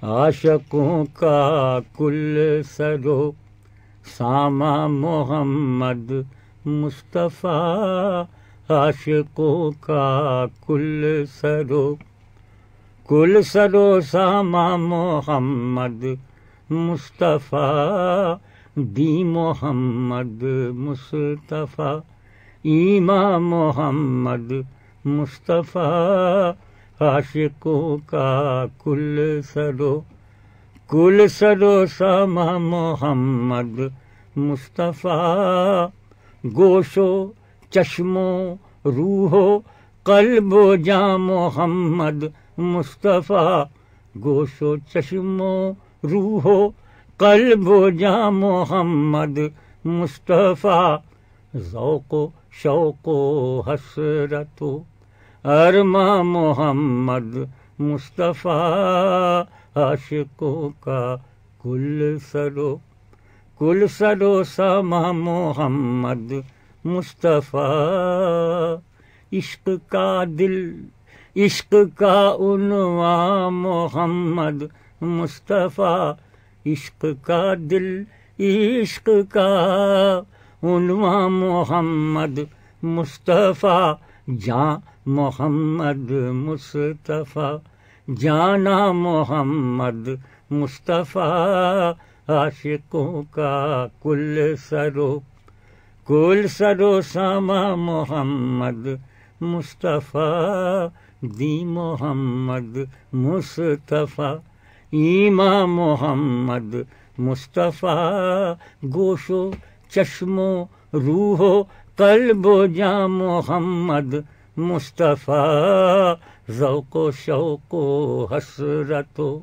عاشقوں کا کل سرو سامہ محمد مصطفیٰ، عاشقوں کا کل سرو سامہ محمد مصطفیٰ، دی محمد مصطفیٰ، ایمان محمد مصطفیٰ، عاشقوں کا کل سرو سامہ محمد مصطفیٰ، گوش و چشم و روح و قلب و جاں محمد مصطفیٰ، گوش و چشم و روح و قلب و جاں محمد مصطفیٰ، ذوق و شوق و حسرت و ارماں محمد مصطفیٰ، عاشقوں کا کل سرو سامہ محمد مصطفیٰ، عشق کا دل عشق کا عنوان محمد مصطفیٰ، عشق کا دل عشق کا عنوان محمد مصطفیٰ، جاں محمد مصطفیٰ، جانا محمد مصطفیٰ، عاشقوں کا کل سرو سامہ محمد مصطفیٰ، دی محمد مصطفیٰ، ایمان محمد مصطفیٰ، گوش و چشم و روح و قلب و جاں محمد مصطفیٰ، ذوق و شوق و حسرت و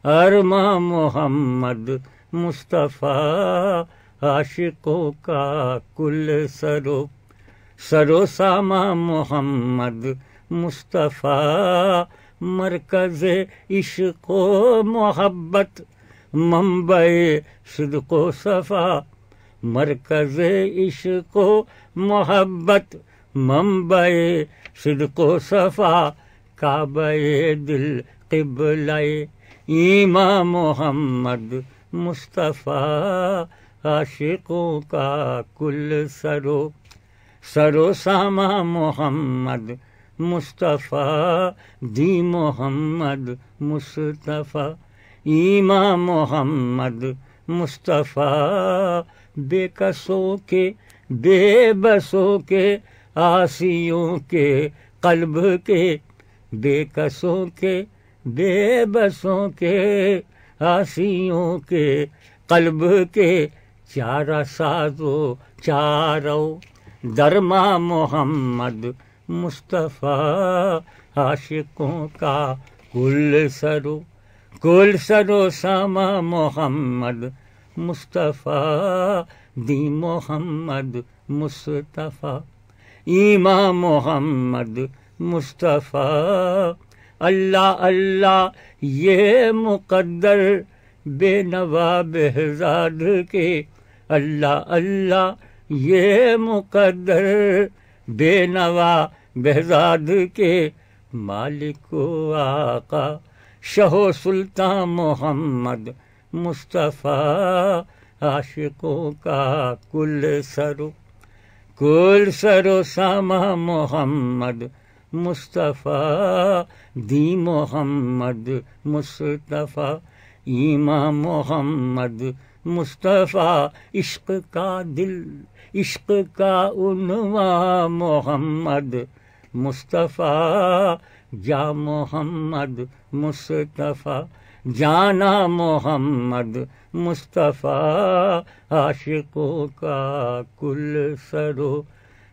ارماں محمد مصطفیٰ، عاشقوں کا کل سرو سامہ محمد مصطفیٰ، مرکز عشق و محبت، منبع صدق و صفا، مرکز عشق و محبت، منبع صدق و صفا، کعبہ دل قبلہ ایمان محمد مصطفیٰ، عاشقوں کا کل سرو سامہ محمد مصطفیٰ، دی محمد مصطفیٰ، ایمان محمد مصطفیٰ، بے کسوں کے بے بسوں کے آسیوں کے قلب کے، بے کسوں کے بے بسوں کے آسیوں کے قلب کے، چارہ سازو چارو درما محمد مصطفیٰ، عاشقوں کا کل سرو سامہ محمد مصطفیٰ، دی محمد مصطفیٰ، ایمان محمد مصطفیٰ، اللہ اللہ یہ مقدر بے نوا بہزاد کے، اللہ اللہ یہ مقدر بے نوا بہزاد کے، مالک و آقا شہ و سلطان محمد مصطفیٰ، عاشقوں کا کل سرو سامہ محمد مصطفیٰ، دی محمد مصطفیٰ، ایمان محمد مصطفیٰ، عشق کا دل عشق کا عنوان محمد مصطفیٰ، جاں محمد مصطفیٰ، جانا محمد مصطفیٰ، عاشقوں کا کل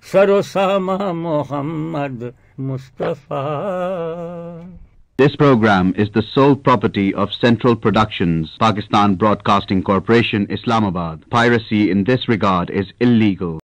سرو سامہ محمد مصطفیٰ۔ This program is the sole property of Central Productions, Pakistan Broadcasting Corporation, Islamabad. Piracy in this regard is illegal.